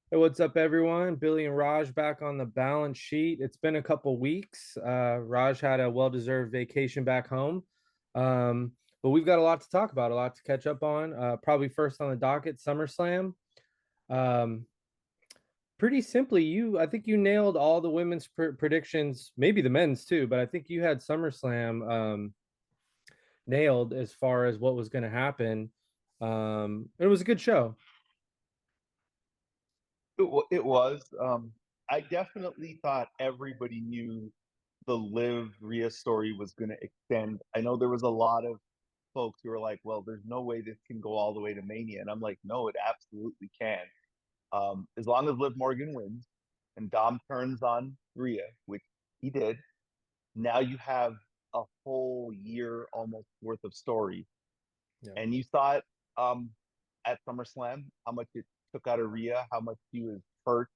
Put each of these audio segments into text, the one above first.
Hey, what's up, everyone? Billy and Raj back on the balance sheet. It's been a couple weeks. Raj had a well-deserved vacation back home, but we've got a lot to talk about, a lot to catch up on. Probably first on the docket, SummerSlam. Um, Pretty simply, I think you nailed all the women's predictions, maybe the men's too, but I think you had SummerSlam nailed as far as what was going to happen. It was a good show. It was. I definitely thought everybody knew the Liv Rhea story was going to extend. I know there was a lot of folks who were like, "Well, there's no way this can go all the way to Mania," and I'm like, "No, it absolutely can. As long as Liv Morgan wins and Dom turns on Rhea, which he did. Now you have a whole year almost worth of story, Yeah. and you saw it at SummerSlam how much it took out of Rhea, how much she was hurt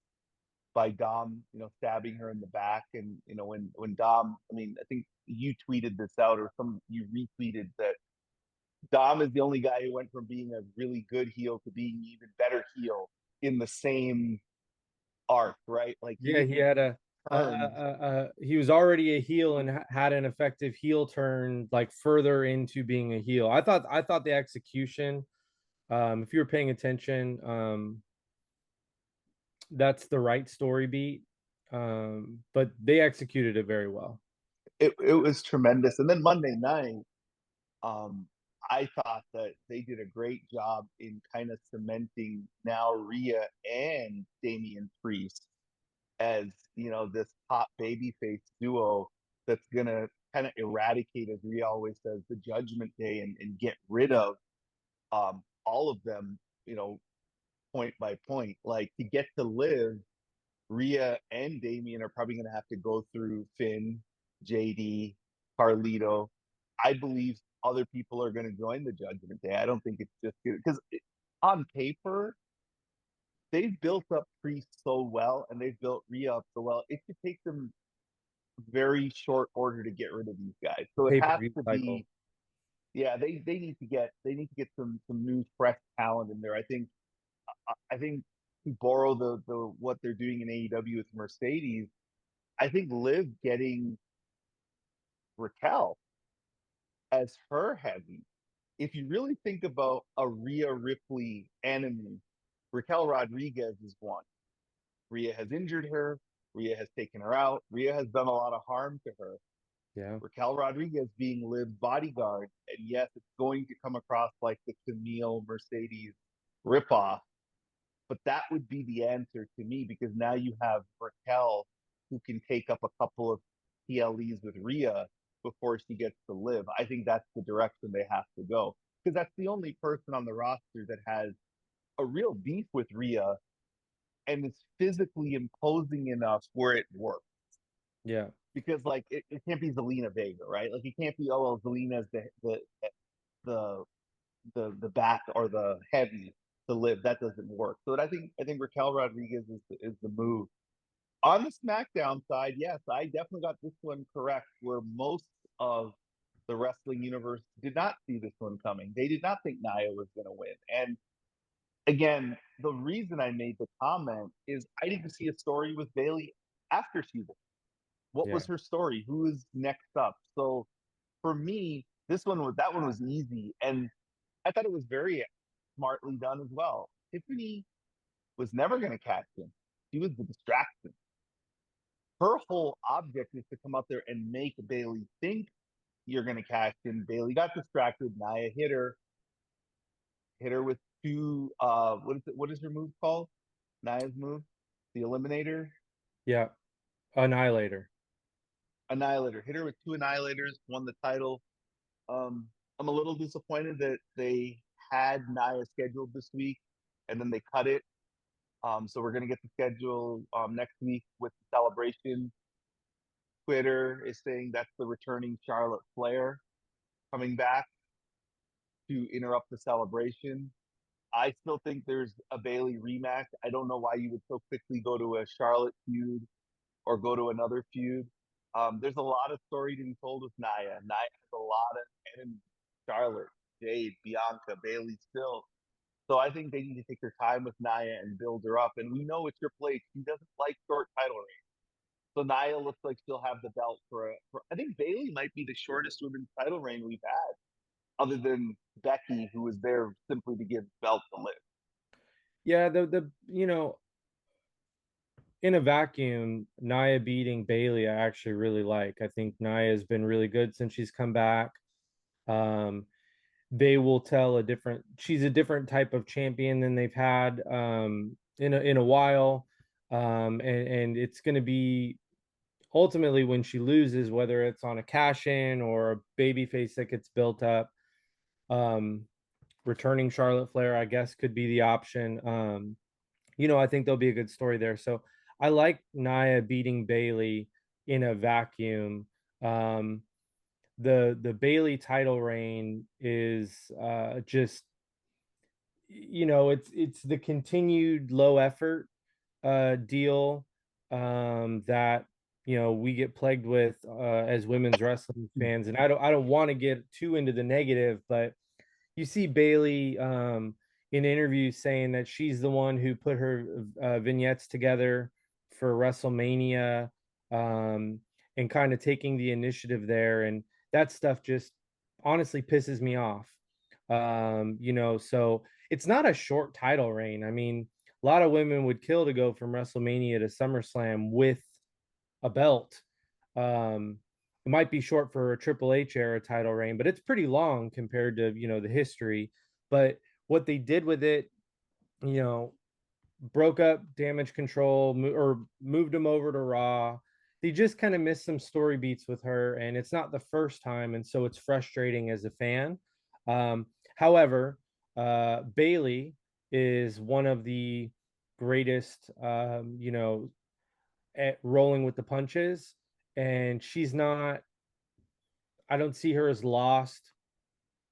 by Dom, stabbing her in the back. And when Dom, I mean, I think you tweeted this out or you retweeted that Dom is the only guy who went from being a really good heel to being an even better heel in the same arc, right? Like he Yeah, he didn't had turn. he was already a heel and had an effective heel turn like further into being a heel. I thought the execution, if you were paying attention, that's the right story beat. But they executed it very well. It was tremendous. And then Monday night, um, I thought that they did a great job in kind of cementing now Rhea and Damian Priest as this top babyface duo that's gonna kind of eradicate, as Rhea always says, the Judgment Day and get rid of all of them, point by point. Like to get to Liv, Rhea and Damian are probably gonna have to go through Finn, JD, Carlito. I believe other people are gonna join the Judgment Day. I don't think it's just because on paper they've built up Priest so well and they've built Rhea up so well. It could take them very short order to get rid of these guys. So it Pay per has view to cycle. be, yeah, they need to get some new fresh talent in there. I think to borrow the what they're doing in AEW with Mercedes, I think Liv getting Raquel as her heavy. If you really think about a Rhea Ripley enemy, Raquel Rodriguez is one. Rhea has injured her. Rhea has taken her out. Rhea has done a lot of harm to her. Yeah. Raquel Rodriguez being Liv's bodyguard. And yes, it's going to come across like the Camille Mercedes ripoff, but that would be the answer to me because now you have Raquel who can take up a couple of PLEs with Rhea before she gets to Liv. I think that's the direction they have to go because that's the only person on the roster that has a real beef with Rhea and is physically imposing enough where it works. Yeah. Because like it can't be Zelina Vega, right? Like it can't be oh well Zelina's the the back or the heavy to Liv. That doesn't work. So I think Raquel Rodriguez is the move. On the SmackDown side, yes, I definitely got this one correct. Where most of the wrestling universe did not see this one coming. They did not think Nia was going to win. And again, the reason I made the comment is I didn't see a story with Bayley after she won. What was Yeah. her story? Who is next up? So for me, that one was easy, and I thought it was very smartly done as well. Tiffany was never going to catch him; she was the distraction. Her whole object is to come out there and make Bayley think you're going to catch him. Bayley got distracted. Nia hit her with two. What is it? What is her move called? Nia's move, the Eliminator, Yeah. Annihilator. Annihilator. Hit her with two Annihilators. Won the title. I'm a little disappointed that they had Nia scheduled this week and then they cut it. So we're gonna get the schedule next week with the celebration. Twitter is saying that's the returning Charlotte Flair coming back to interrupt the celebration. I still think there's a Bayley rematch. I don't know why you would so quickly go to a Charlotte feud or go to another feud. There's a lot of story to be told with Nia. Nia has a lot of enemies. Charlotte, Jade, Bianca, Bayley still. So I think they need to take their time with Nia and build her up. And we know with Triple H, he doesn't like short title reigns. So Nia looks like she'll have the belt for I think Bayley might be the shortest women's title reign we've had, other than Becky, who was there simply to give belt to Liv. Yeah, the in a vacuum, Nia beating Bayley, I actually really like. I think Nia has been really good since she's come back. Um, they will tell a different. She's a different type of champion than they've had in a while, and it's going to be ultimately when she loses, whether it's on a cash in or a baby face that gets built up. Um, Returning Charlotte Flair, I guess, could be the option. I think there'll be a good story there. So I like Nia beating Bayley in a vacuum. Um, the Bayley title reign is just it's the continued low effort deal that we get plagued with as women's wrestling fans, and I don't want to get too into the negative, but you see Bayley in interviews saying that she's the one who put her vignettes together for WrestleMania, and kind of taking the initiative there. And that stuff just honestly pisses me off. So it's not a short title reign. I mean, a lot of women would kill to go from WrestleMania to SummerSlam with a belt. Um, it might be short for a Triple H era title reign, but it's pretty long compared to the history. But what they did with it, you know, broke up Damage Control or moved them over to Raw. They just kind of missed some story beats with her, and it's not the first time, and so it's frustrating as a fan. However, Bayley is one of the greatest, at rolling with the punches, and she's not. I don't see her as lost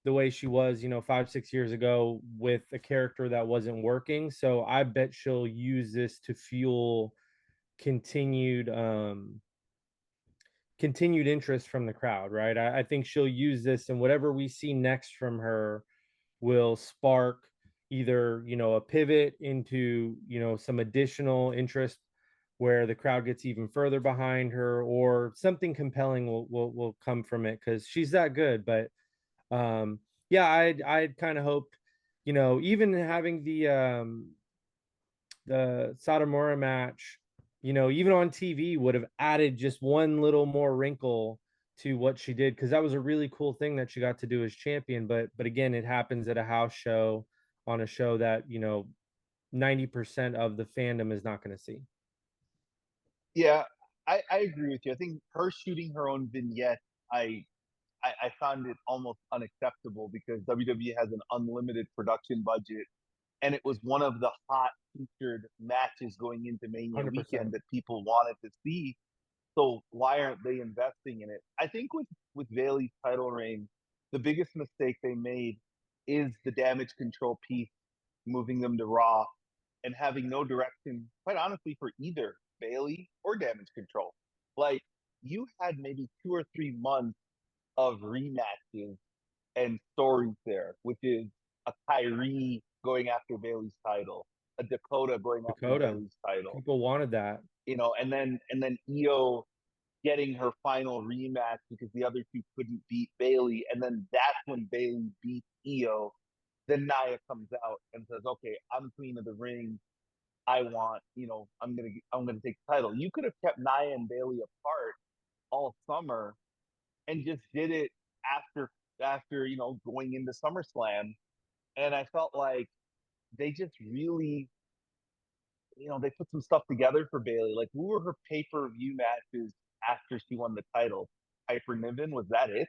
the way she was, 5, 6 years ago with a character that wasn't working. So I bet she'll use this to fuel continued continued interest from the crowd, right? I think she'll use this, and whatever we see next from her will spark either a pivot into some additional interest where the crowd gets even further behind her, or something compelling will come from it because she's that good. But yeah, I'd kind of hoped, even having the Satomura match, even on TV would have added just one little more wrinkle to what she did, because that was a really cool thing that she got to do as champion. But again, it happens at a house show on a show that 90% of the fandom is not going to see. Yeah, I agree with you. I think her shooting her own vignette, I, I found it almost unacceptable because WWE has an unlimited production budget, and it was one of the hot featured matches going into Mania 100%. weekend that people wanted to see. So why aren't they investing in it? I think with Bayley's title reign, the biggest mistake they made is the Damage Control piece, moving them to Raw and having no direction, quite honestly, for either Bayley or Damage Control. Like, you had maybe 2 or 3 months of rematches and stories there, which is a Kyrie going after Bayley's title, a Dakota going after Dakota, Bayley's title, people wanted that. and then Io getting her final rematch because the other two couldn't beat Bayley, and then that's when Bayley beats Io. Then Nia comes out and says, "Okay, I'm queen of the ring. I want, I'm gonna take the title." You could have kept Nia and Bayley apart all summer and just did it after going into SummerSlam. And I felt like they just really, they put some stuff together for Bayley. Like, who were her pay per view matches after she won the title? Piper Niven, was that it?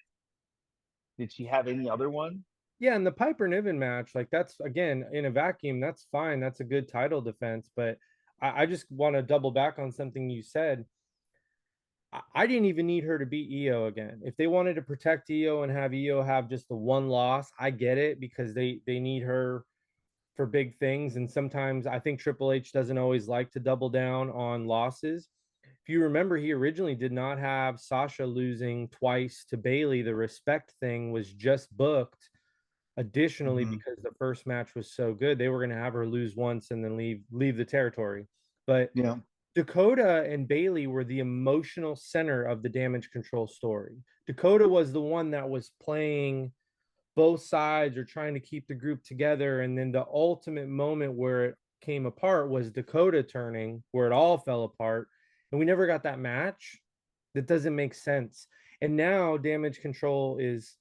Did she have any other one? Yeah, and the Piper Niven match, like, that's again in a vacuum, that's fine. That's a good title defense. But I just want to double back on something you said. I didn't even need her to beat Io again. If they wanted to protect Io and have Io have just the one loss, I get it, because they need her for big things. And sometimes I think Triple H doesn't always like to double down on losses. If you remember, he originally did not have Sasha losing twice to Bayley. The respect thing was just booked Additionally, Mm-hmm. because the first match was so good, they were going to have her lose once and then leave the territory. But Yeah. Dakota and Bayley were the emotional center of the Damage Control story. Dakota was the one that was playing both sides or trying to keep the group together. And then the ultimate moment where it came apart was Dakota turning, where it all fell apart. And we never got that match. That doesn't make sense. And now Damage Control is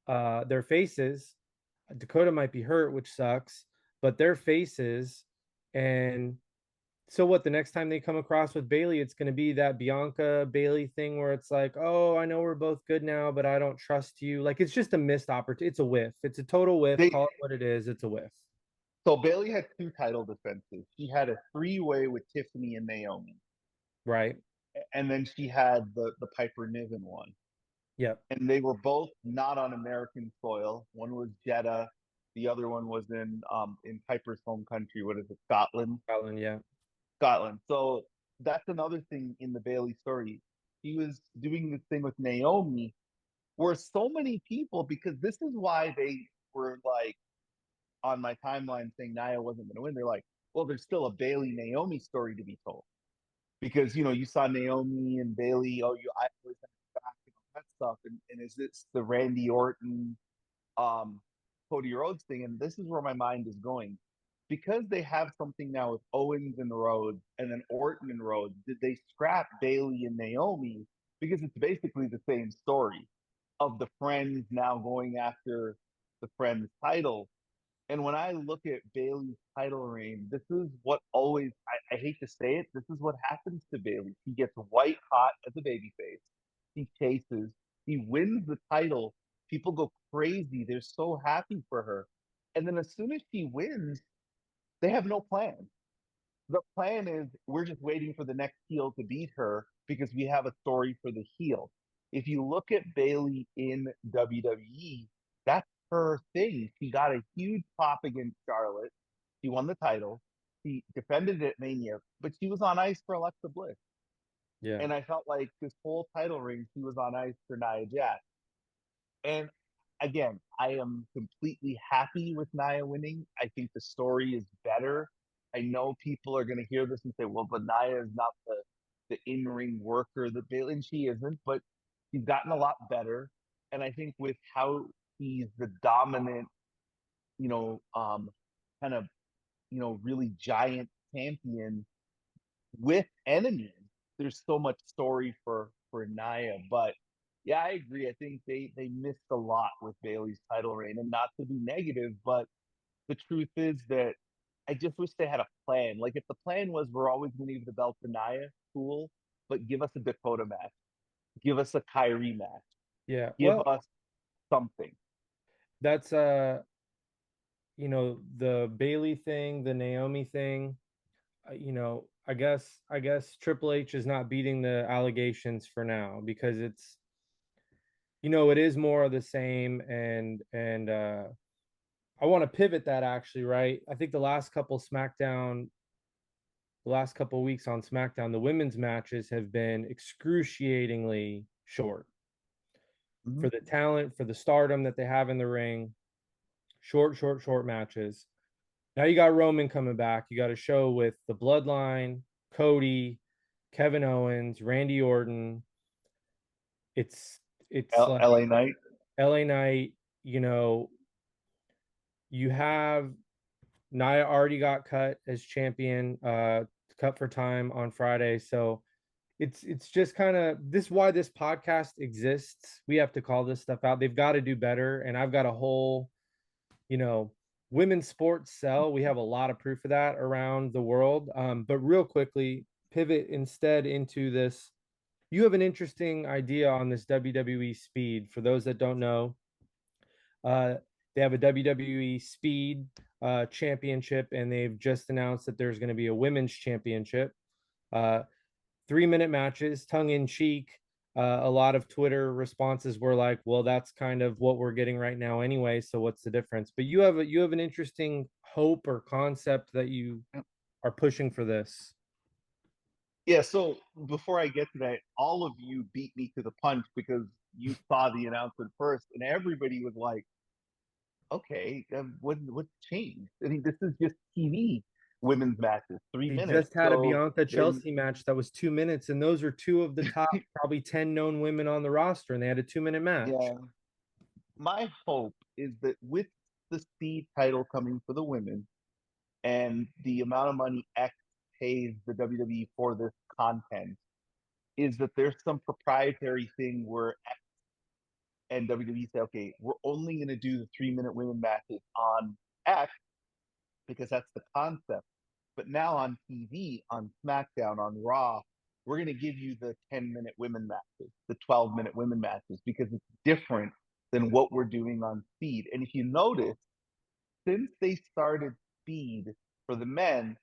their faces. Dakota might be hurt, which sucks, but their faces. And so what? The next time they come across with Bayley, it's going to be that Bianca Bayley thing where it's like, oh, I know we're both good now, but I don't trust you. Like it's just a missed opportunity. It's a whiff. It's a total whiff. They Call it what it is. It's a whiff. so Bayley had two title defenses. She had a three-way with Tiffany and Naomi, Right. and then she had the Piper Niven one. Yep. And they were both not on American soil. One was Jeddah, the other one was in Piper's home country. What is it, Scotland? Scotland. Yeah. Scotland. So that's another thing in the Bayley story. He was doing this thing with Naomi, where so many people, because this is why they were like on my timeline saying Nia wasn't going to win. They're like, well, there's still a Bayley Naomi story to be told because you saw Naomi and Bayley. Oh, I always have back and all that stuff. And is this the Randy Orton, um, Cody Rhodes thing? And this is where my mind is going because they have something now with Owens and Rhodes, and then Orton and Rhodes. Did they scrap Bayley and Naomi because it's basically the same story of the friends now going after the friends title? And when I look at Bayley's title reign, this is what always, I hate to say it, this is what happens to Bayley. He gets white hot as a babyface. He chases, he wins the title. People go crazy. They're so happy for her. And then as soon as she wins, they have no plan. The plan is we're just waiting for the next heel to beat her because we have a story for the heel. If you look at Bayley in WWE, that's her thing. She got a huge pop against Charlotte. She won the title. She defended it at Mania, but she was on ice for Alexa Bliss. Yeah. And I felt like this whole title ring, she was on ice for Nia Jax. And again, I am completely happy with Nia winning. I think the story is better. I know people are going to hear this and say, well, but Nia is not the in ring worker that Bayley, and she isn't, but she's gotten a lot better. And I think with how he's the dominant, you know, kind of, really giant champion with enemies, there's so much story for Nia. But yeah, I agree. I think they missed a lot with Bayley's title reign, and not to be negative, but the truth is that I just wish they had a plan. Like if the plan was we're always going to leave the belt to Nia, cool, but give us a Dakota match, give us a Kyrie match, Yeah. give Well, us something. that's the Bayley thing, the Naomi thing. I guess Triple H is not beating the allegations for now because it is more of the same. And I want to pivot that actually, right? I think the last couple weeks on SmackDown, the women's matches have been excruciatingly short Mm-hmm. for the talent, for the stardom that they have in the ring. Short, short, short matches. Now you got Roman coming back. You got a show with the Bloodline, Cody, Kevin Owens, Randy Orton. It's like LA Knight. LA Knight. You know, you have Nia already got cut as champion, cut for time on Friday. So it's just kind of this why this podcast exists. We have to call this stuff out. They've got to do better. And I've got a whole, you know, women's sports sell. We have a lot of proof of that around the world. But real quickly, pivot instead into this. You have an interesting idea on this WWE Speed. For those that don't know, uh, they have a WWE Speed championship, and they've just announced that there's going to be a women's championship. 3-minute matches, tongue in cheek. A lot of Twitter responses were like, "Well, that's kind of what we're getting right now, anyway. So what's the difference?" But you have an interesting hope or concept that you are pushing for this. Yeah, so before I get to that, all of you beat me to the punch because you saw the announcement first, and everybody was like, okay, what's changed? I mean, this is just TV women's matches, three They minutes. just had a So Bianca then, Chelsea match that was 2 minutes, and those are two of the top probably 10 known women on the roster, and they had a 2 minute match. yeah, my hope is that with the Speed title coming for the women and the amount of money X pays the WWE for this content, is that there's some proprietary thing where X and WWE say, okay, we're only going to do the 3 minute women matches on X because that's the concept. But now on TV, on SmackDown, on Raw, we're going to give you the 10-minute women matches, the 12-minute women matches, because it's different than what we're doing on Speed. And if you notice, since they started Speed for the men's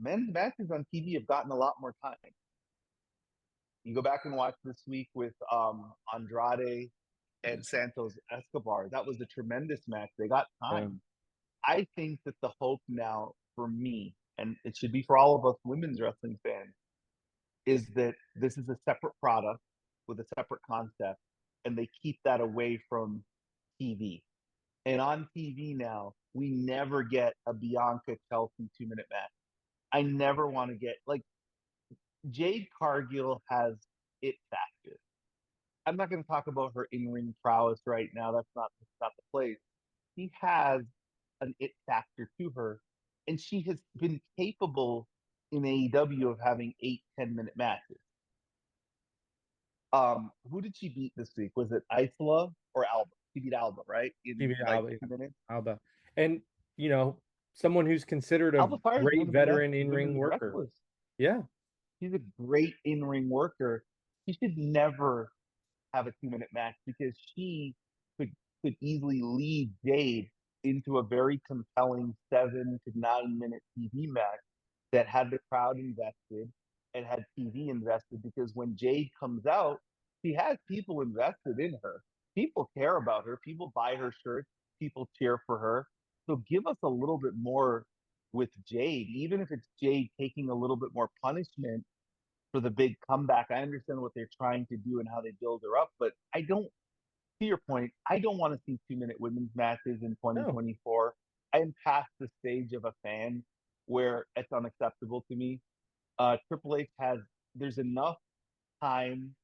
matches on TV have gotten a lot more time. You go back and watch this week with Andrade and Santos Escobar. That was a tremendous match. They got Yeah. time. I think that the hope now for me, and it should be for all of us women's wrestling fans, is that this is a separate product with a separate concept, and they keep that away from TV. And on TV now, we never get a Bianca Chelsea 2 minute match. I never want to get like Jade Cargill has it factor. I'm not going to talk about her in ring prowess right now. That's not the place. She has an it factor to her, and she has been capable in AEW of having 8-10 minute matches. Who did she beat this week? Was it Isola or Alba? She beat Alba, right? In TV like Alba, 2 minutes. Alba, and you know, someone who's considered a Alba Fire is great one of the best veteran in ring women's worker. wrestlers. Yeah, She's a great in ring worker. She should never have a 2 minute match because she could could easily lead Jade into a very compelling 7 to 9 minute TV match that had the crowd invested and had TV invested because when Jade comes out, she has people invested in her. People care about her. People buy her shirts. People cheer for her. So give us a little bit more with Jade, even if it's Jade taking a little bit more punishment for the big comeback. I understand what they're trying to do and how they build her up, but I don't, to your point, I don't want to see 2 minute women's matches in no, 2024. I am past the stage of a fan where it's unacceptable to me. Triple H has, there's enough time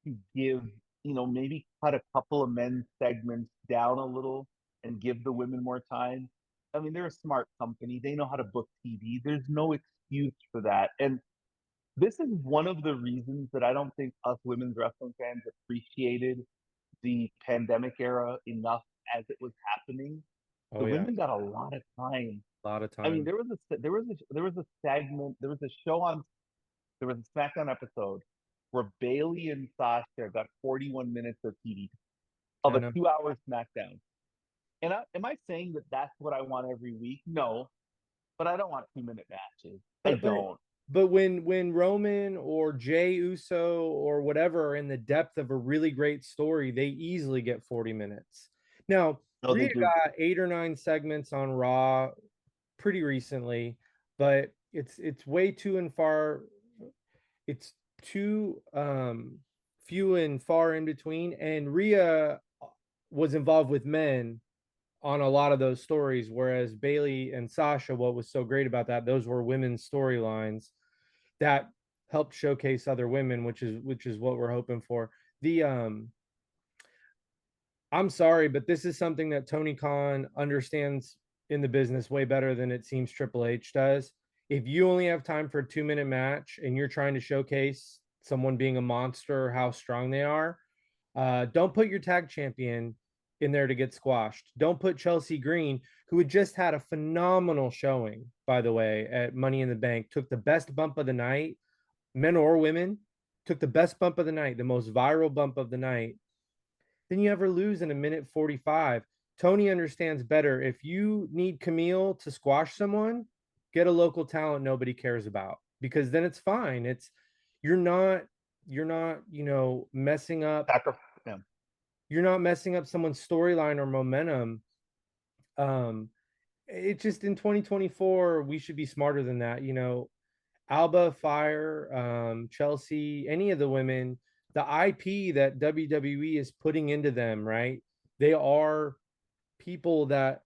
to give, maybe cut a couple of men's segments down a little and give the women more time. I mean, they're a smart company. They know how to book TV. There's no excuse for that. And this is one of the reasons that I don't think us women's wrestling fans appreciated the pandemic era enough as it was happening. oh The yeah, women got a lot of time. a lot of I mean, time. there was a segment, there was a show on, there was a SmackDown episode where Bayley and Sasha got 41 minutes of TV of I a know. 2 hour SmackDown. And am I saying that that's what I want every week? No, but I don't want 2 minute matches. I But don't. when Roman or Jay Uso or whatever are in the depth of a really great story, they easily get 40 minutes. Now, No, they Rhea do. got 8 or 9 segments on Raw pretty recently, but it's way too and far. It's too few and far in between. And Rhea was involved with men on a lot of those stories, whereas Bayley and Sasha, what was so great about that, those were women's storylines that helped showcase other women, which is what we're hoping for. The I'm sorry, but this is something that Tony Khan understands in the business way better than it seems Triple H does. If you only have time for a 2 minute match and you're trying to showcase someone being a monster or how strong they are, don't put your tag champion in there to get squashed. Don't put Chelsea Green, who had just had a phenomenal showing, by the way, at Money in the Bank, took the best bump of the night, men or women, took the best bump of the night, the most viral bump of the night. Then you ever lose in a minute 45. Tony understands better. If you need Camille to squash someone, get a local talent nobody cares about because then it's fine. It's you're not you're not, messing up Yeah. you're not messing up someone's storyline or momentum. Um, it just in 2024, we should be smarter than that. Alba, Fire, Chelsea, any of the women, the IP that WWE is putting into them, right? They are people that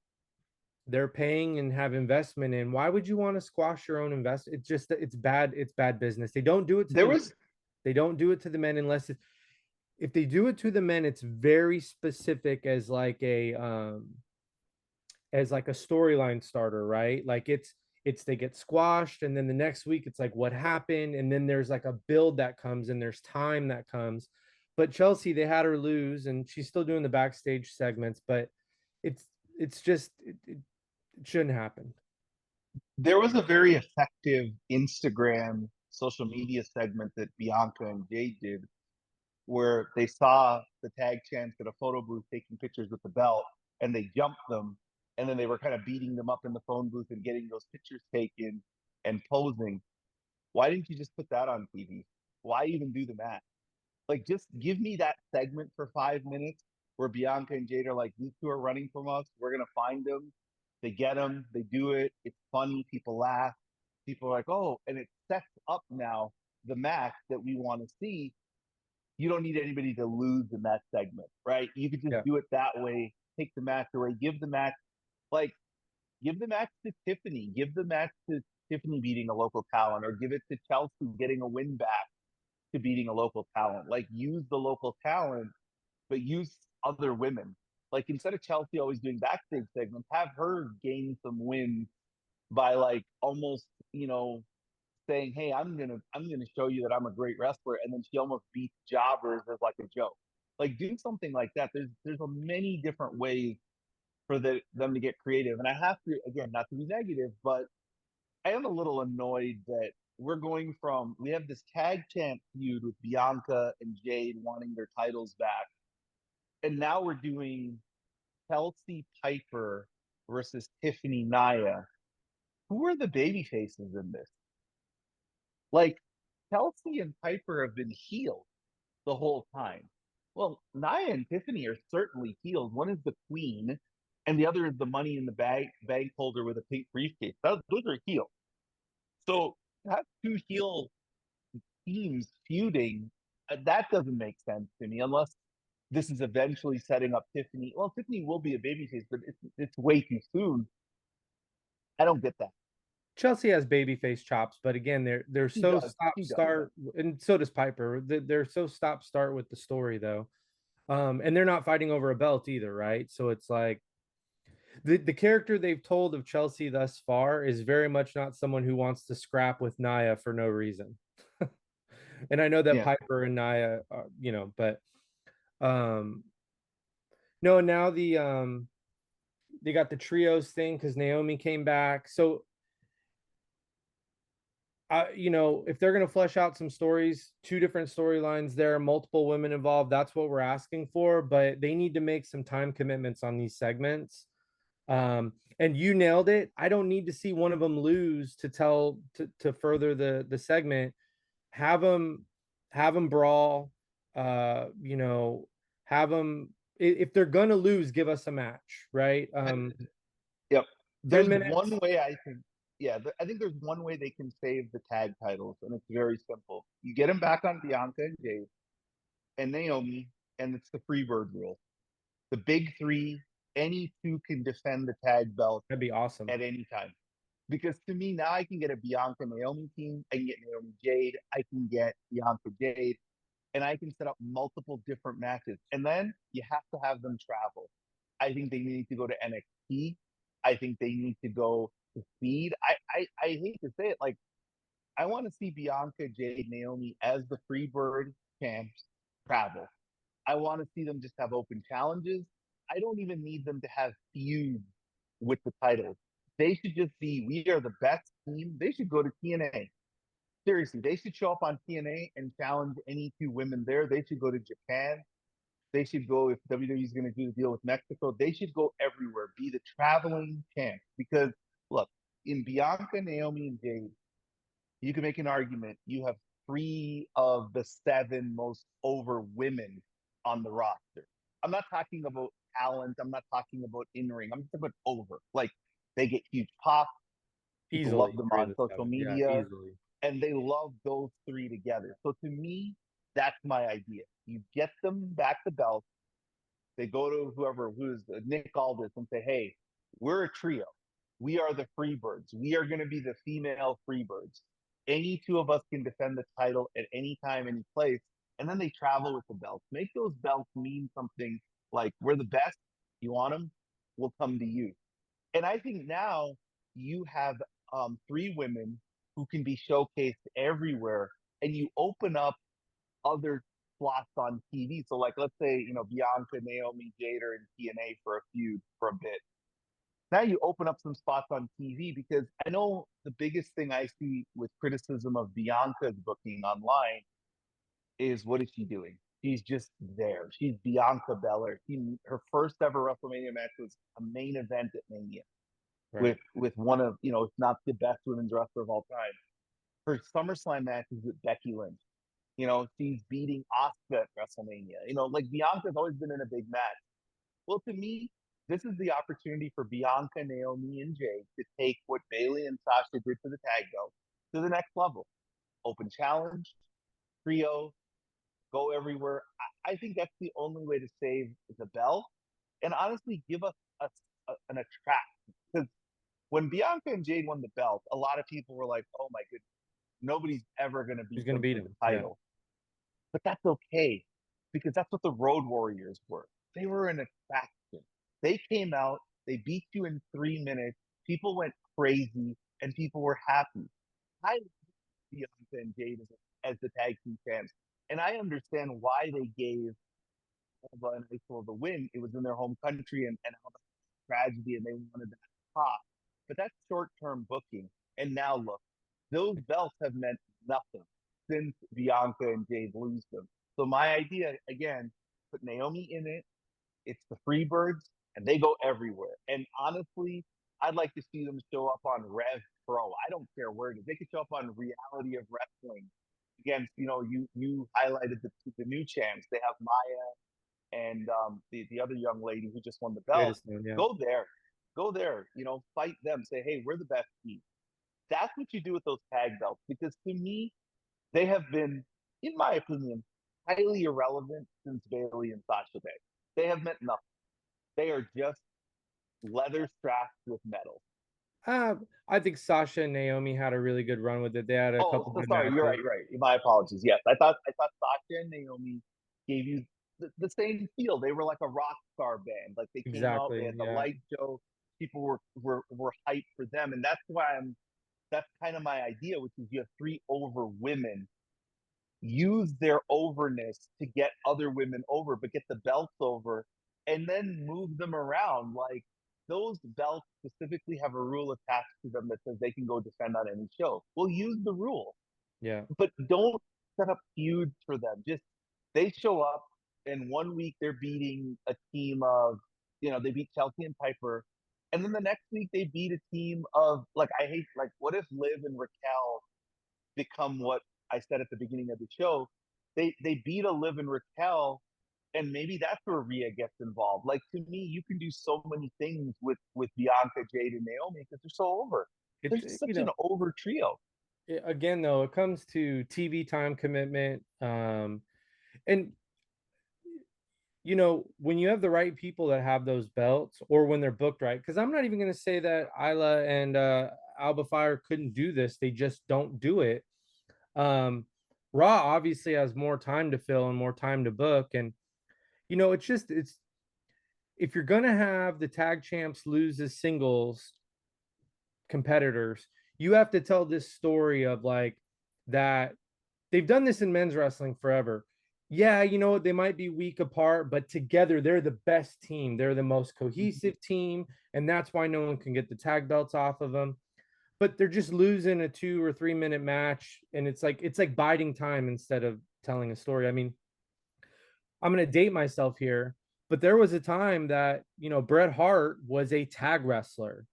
they're paying and have investment in. Why would you want to squash your own invest? It's just it's bad. It's bad business. They don't do it to There the was they don't do it to the men unless if they do it to the men, it's very specific as like a storyline starter, right? Like it's they get squashed and then the next week it's like what happened and then there's like a build that comes and there's time that comes. But Chelsea, they had her lose and she's still doing the backstage segments, but it's it's just it shouldn't happen. there was a very effective Instagram social media segment that Bianca and Jade did where they saw the tag champs at a photo booth taking pictures with the belt and they jumped them and then they were kind of beating them up in the phone booth and getting those pictures taken and posing. Why didn't you just put that on TV? Why even do the match? Like, just give me that segment for 5 minutes where Bianca and Jade are like, these two are running from us. We're gonna find them. They get them. They do it. It's funny. People laugh. People are like, oh, and it sets up now the match that we want to see. You don't need anybody to lose in that segment, right? You could just Yeah. do it that way. Take the match away. Give the match, like, give the match to Tiffany. Give the match to Tiffany beating a local talent, or give it to Chelsea getting a win back to beating a local talent. Like, use the local talent, but use other women. Like, instead of Chelsea always doing backstage segments, have her gain some wins by like almost, saying, "Hey, I'm gonna show you that I'm a great wrestler," and then she almost beats jobbers as like a joke. Like, do something like that. There's a many different ways for them to get creative. And I have to, again, not to be negative, but I am a little annoyed that we have this tag champ feud with Bianca and Jade wanting their titles back, and now we're doing Kelsey Piper versus Tiffany Naya. Who are the baby faces in this? Like, Kelsey and Piper have been healed the whole time. Well, Naya and Tiffany are certainly healed. One is the queen, and the other is the money in the bank holder with a pink briefcase. Those are healed. So have two heel teams feuding, that doesn't make sense to me unless this is eventually setting up Tiffany. Well, Tiffany will be a babyface, but it's way too soon. I don't get that. Chelsea has babyface chops, but again, they're She so does. stop She does. start, and so does Piper. They're so stop start with the story though, and they're not fighting over a belt either, right? So it's like the character they've told of Chelsea thus far is very much not someone who wants to scrap with Naya for no reason. And I know that Yeah. Piper and Naya, but um, no, now they got the trios thing because Naomi came back, so if they're going to flesh out some stories, two different storylines there, multiple women involved, that's what we're asking for. But they need to make some time commitments on these segments. And you nailed it. I don't need to see one of them lose to further the segment. Have them brawl. Have them if they're gonna lose, give us a match, right? Yep. 10 There's minutes. one way I think. Yeah, I think there's one way they can save the tag titles, and it's very simple. You get them back on Bianca and Jade and Naomi, and it's the Freebird rule. The big three, any two can defend the tag belt That'd be awesome. at any time. Because to me, now I can get a Bianca Naomi team, I can get Naomi Jade, I can get Bianca Jade, and I can set up multiple different matches. And then you have to have them travel. I think they need to go to NXT. I think they need to go to Speed. I hate to say it, like, I want to see Bianca, Jade, Naomi as the Freebird champs travel. I want to see them just have open challenges. I don't even need them to have feuds with the titles. They should just be, we are the best team. They should go to TNA. Seriously, they should show up on TNA and challenge any two women there. They should go to Japan. They should go, if WWE is going to do the deal with Mexico, they should go everywhere, be the traveling champ. Because look, in Bianca, Naomi, and Jade, you can make an argument. You have three of the seven most over women on the roster. I'm not talking about talent. I'm not talking about in ring. I'm talking about over. Like, they get huge pop. People love Easily them three of on the social seven. Yeah, media, easily. and they love those three together. So to me, that's my idea. You get them back the belt. They go to who's Nick Aldis and say, "Hey, we're a trio. We are the Freebirds. We are going to be the female Freebirds. Any two of us can defend the title at any time, any place." And then they travel with the belts. Make those belts mean something like, "We're the best. You want them? We'll come to you." And I think now you have three women who can be showcased everywhere, and you open up other slots on TV. So, like, let's say Bianca, Naomi, Jade are in TNA for a feud for a bit. Now you open up some spots on TV, because I know the biggest thing I see with criticism of Bianca's booking online is, what is she doing? She's just there. She's Bianca Belair. Her first ever WrestleMania match was a main event at Mania Right. with one of, if not the best women's wrestler of all time. Her SummerSlam match is with Becky Lynch. She's beating Asuka at WrestleMania. Like, Bianca's always been in a big match. Well, to me, this is the opportunity for Bianca, Naomi, and Jade to take what Bayley and Sasha did to the tag belt to the next level. Open challenge, trio, go everywhere. I think that's the only way to save the belt, and honestly, give us an attract. Because when Bianca and Jade won the belt, a lot of people were like, "Oh my goodness, nobody's ever going to Who's beat going to them beat for the him? Yeah. title." But that's okay, because that's what the Road Warriors were. They were an attraction. They came out, they beat you in 3 minutes. People went crazy, and people were happy. I Bianca and Jade as the tag team champs, and I understand why they gave Alba and April the win. It was in their home country, and all the tragedy, and they wanted that pop. But that's short-term booking. And now look, those belts have meant nothing since Bianca and Jade lose them. So my idea, again, put Naomi in it. It's the Freebirds, and they go everywhere. And honestly, I'd like to see them show up on Rev Pro. I don't care where it is. They could show up on Reality of Wrestling against, you highlighted the new champs. They have Maya and the other young lady who just won the belt. Greatest one, yeah. Go there. Go there. Fight them. Say, "Hey, we're the best team." That's what you do with those tag belts, because to me, they have been, in my opinion, highly irrelevant since Bayley and Sasha Banks. They have meant nothing. They are just leather straps with metal. Uh, I think Sasha and Naomi had a really good run with it. They had a Oh, couple so good sorry. You're matches. right. You're right. My apologies. Yes, I thought Sasha and Naomi gave you the same feel. They were like a rock star band. Like, they came out, they Exactly. had the Yeah. light show. People were hyped for them, and that's kind of my idea, which is you have three over women, use their overness to get other women over, but get the belts over, and then move them around. Like, those belts specifically have a rule attached to them that says they can go defend on any show. Well, use the rule, Yeah. but don't set up feuds for them. Just, they show up, and 1 week they're beating a team of, they beat Chelsea and Piper, and then the next week they beat a team of, like, what if Liv and Raquel become what I said at the beginning of the show? They beat a Liv and Raquel, and maybe that's where Rhea gets involved. Like, to me, you can do so many things with Bianca, Jade, and Naomi, because they're so over. They're It's just such an over trio. again though, it comes to TV time commitment. And when you have the right people that have those belts, or when they're booked right, because I'm not even going to say that Isla and Alba Fire couldn't do this. They just don't do it. Um, Raw obviously has more time to fill and more time to book. And, it's if you're going to have the tag champs lose as singles competitors, you have to tell this story of like that. They've done this in men's wrestling forever. Yeah, they might be weak apart, but together they're the best team. They're the most cohesive team, and that's why no one can get the tag belts off of them. But they're just losing a 2 or 3 minute match, and it's like biding time instead of telling a story. I mean, I'm gonna date myself here, but there was a time that Bret Hart was a tag wrestler,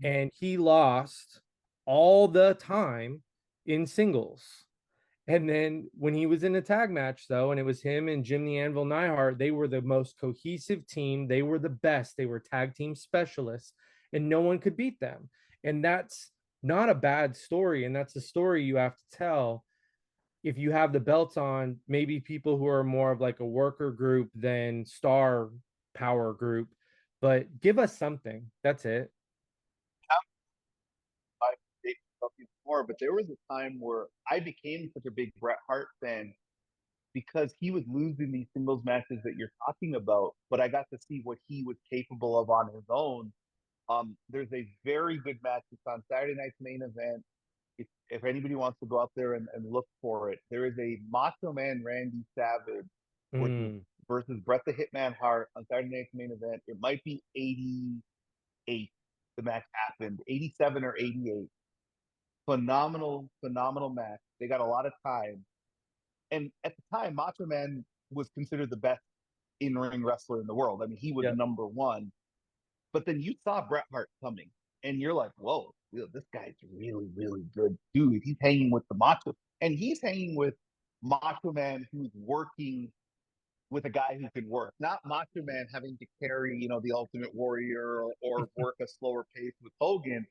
and he lost all the time in singles. And then when he was in a tag match, though, and it was him and Jim the Anvil Neidhart, they were the most cohesive team. They were the best. They were tag team specialists, and no one could beat them. And that's not a bad story. And that's a story you have to tell if you have the belts on. Maybe people who are more of like a worker group than star power group, but give us something. That's it. I've dated before, but there was a time where I became such a big Bret Hart fan because he was losing these singles matches that you're talking about, but I got to see what he was capable of on his own. There's a very good match. It's on Saturday night's main event. If anybody wants to go out there and look for it, there is a Macho Man Randy Savage versus Bret the Hitman Hart on Saturday night's main event. It might be 88. The match happened, 87 or 88. Phenomenal, phenomenal match. They got a lot of time. And at the time, Macho Man was considered the best in ring wrestler in the world. I mean, he was Yep. number one. But then you saw Bret Hart coming, and you're like, whoa, this guy's really, really good dude. He's hanging with the Macho, and he's hanging with Macho Man who's working with a guy who can work, not Macho Man having to carry, the Ultimate Warrior or work a slower pace with Hogan.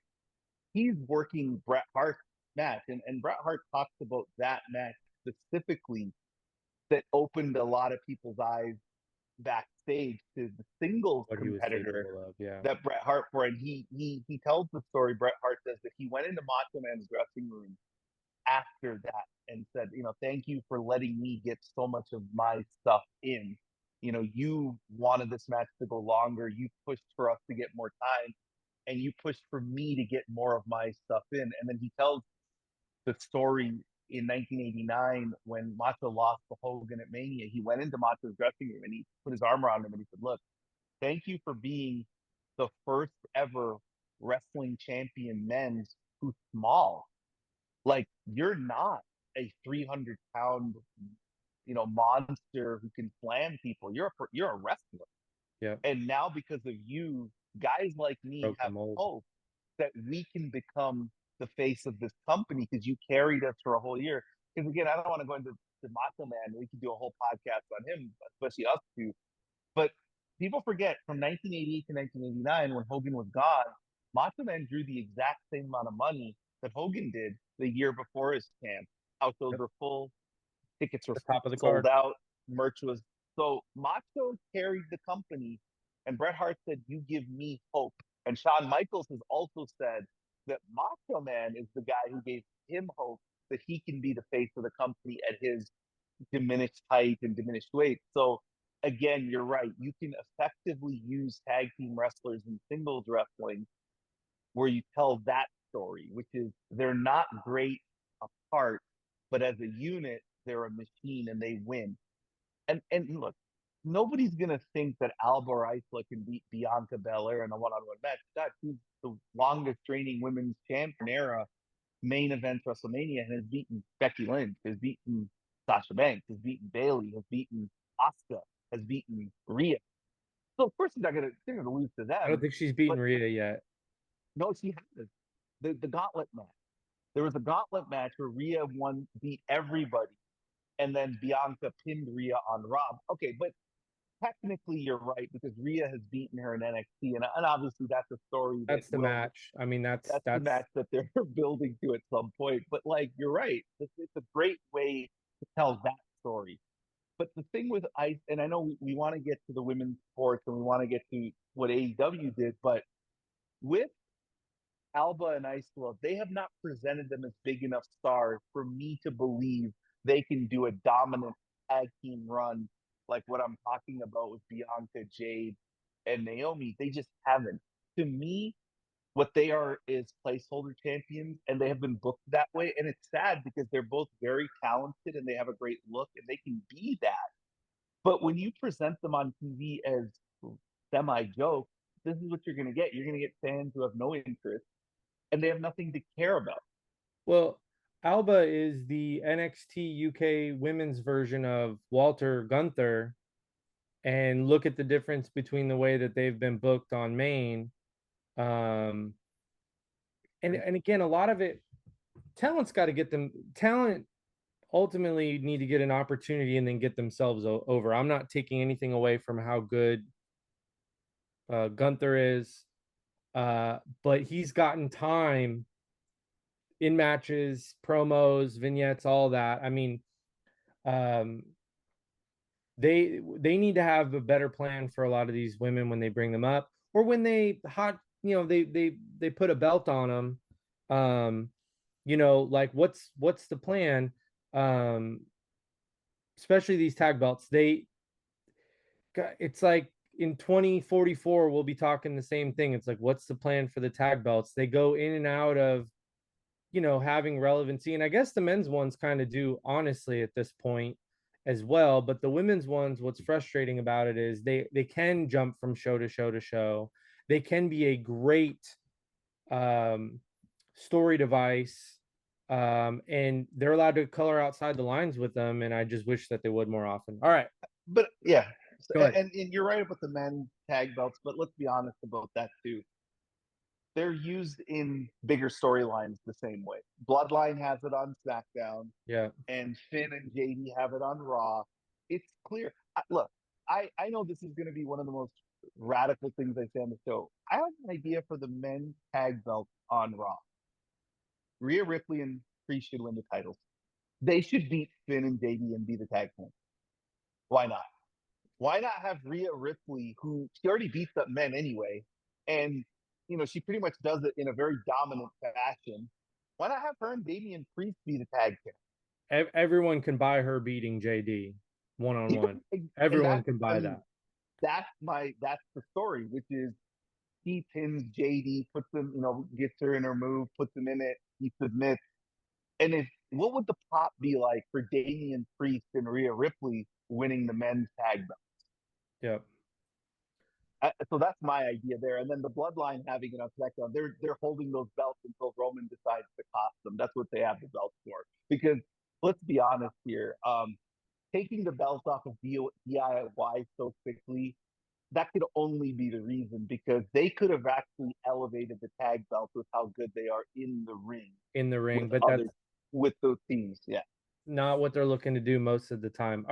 He's working Bret Hart's match, and Bret Hart talks about that match specifically that opened a lot of people's eyes backstage to the singles What he was competitor capable of. Yeah. that Bret Hart for. And he tells the story. Bret Hart says that he went into Macho Man's dressing room after that and said, thank you for letting me get so much of my stuff in. You wanted this match to go longer. You pushed for us to get more time, and you pushed for me to get more of my stuff in. And then he tells the story in 1989 when Macho lost to Hogan at Mania. He went into Macho's dressing room and he put his arm around him and he said, "Look, thank you for being the first ever wrestling champion men's who's small. Like, you're not a 300-pound, monster who can slam people. You're a wrestler. Yeah. And now because of you, guys like me Broke the have mold. hope that we can become the face of this company because you carried us for a whole year." Because again, I don't want to go into the Macho Man. We could do a whole podcast on him, especially us two. But people forget from 1988 to 1989 when Hogan was gone, Macho Man drew the exact same amount of money that Hogan did the year before his camp. House shows Yep. were full, tickets were The top of the sold card. out, merch was so Macho carried the company, and Bret Hart said, "You give me hope." And Shawn Michaels has also said that Macho Man is the guy who gave him hope that he can be the face of the company at his diminished height and diminished weight. So again, you're right. You can effectively use tag team wrestlers in singles wrestling where you tell that story, which is they're not great apart, but as a unit, they're a machine and they win. And look, nobody's gonna think that Alba Isla can beat Bianca Belair in a one-on-one match. God, she's the longest reigning women's champion era main event WrestleMania and has beaten Becky Lynch, has beaten Sasha Banks, has beaten Bayley, has beaten Asuka, has beaten Rhea. So of course they're gonna lose to I don't them. think she's beaten But Rhea yet. no, she has the gauntlet match. There was a gauntlet match where Rhea beat everybody, and then Bianca pinned Rhea on Rob. Okay, but technically you're right because Rhea has beaten her in NXT, and obviously that's a story that That's the will match. I mean, that's the match that they're building to at some point. But like you're right, it's a great way to tell that story. But the thing with ice, and I know we want to get to the women's sports and we want to get to what AEW did, but with Alba and Isla, they have not presented them as big enough stars for me to believe they can do a dominant tag team run like what I'm talking about with Bianca, Jade, and Naomi. They just haven't. To me, what they are is placeholder champions, and they have been booked that way. And it's sad because they're both very talented and they have a great look and they can be that. But when you present them on TV as semi joke, this is what you're going to get. You're going to get fans who have no interest and they have nothing to care about. well, Alba is the NXT UK women's version of Walter Gunther, and look at the difference between the way that they've been booked on main. Um, and again, a lot of it, talent's got to get them. Talent ultimately need to get an opportunity and then get themselves over. I'm not taking anything away from how good Gunther is, but he's gotten time in matches, promos, vignettes, all that. I mean, um, they need to have a better plan for a lot of these women when they bring them up, or when they they put a belt on them. Like what's the plan? Um, Especially these tag belts. It's like in 2044 we'll be talking the same thing. It's like, what's the plan for the tag belts? They go in and out of having relevancy. And I guess the men's ones kind of do, honestly, at this point as well. But the women's ones, what's frustrating about it is they can jump from show to show to show. They can be a great um, story device. And they're allowed to color outside the lines with them. And I just wish that they would more often. All right. But yeah, Go ahead. and you're right about the men tag belts, but let's be honest about that too. They're used in bigger storylines the same way. Bloodline has it on SmackDown, Yeah. and Finn and JD have it on Raw. It's clear. Look, I know this is going to be one of the most radical things I say on the show. I have an idea for the men's tag belt on Raw. Rhea Ripley and Priest should win the titles. They should beat Finn and JD and be the tag team. Why not? Why not have Rhea Ripley, who she already beats up men anyway, and she pretty much does it in a very dominant fashion. Why not have her and Damian Priest be the tag team? Everyone can buy her beating JD one on one. Everyone can buy that. That's the story, which is he pins JD, puts him, gets her in her move, puts him in it, he submits. And what would the plot be like for Damian Priest and Rhea Ripley winning the men's tag belt? Yep. So that's my idea there. And then the Bloodline having it on SmackDown, they're holding those belts until Roman decides to cost them. That's what they have the belts for. Because let's be honest here, taking the belts off of DIY so quickly, that could only be the reason, because they could have actually elevated the tag belts with how good they are in the ring. But that's with those teams. Yeah. Not what they're looking to do most of the time. All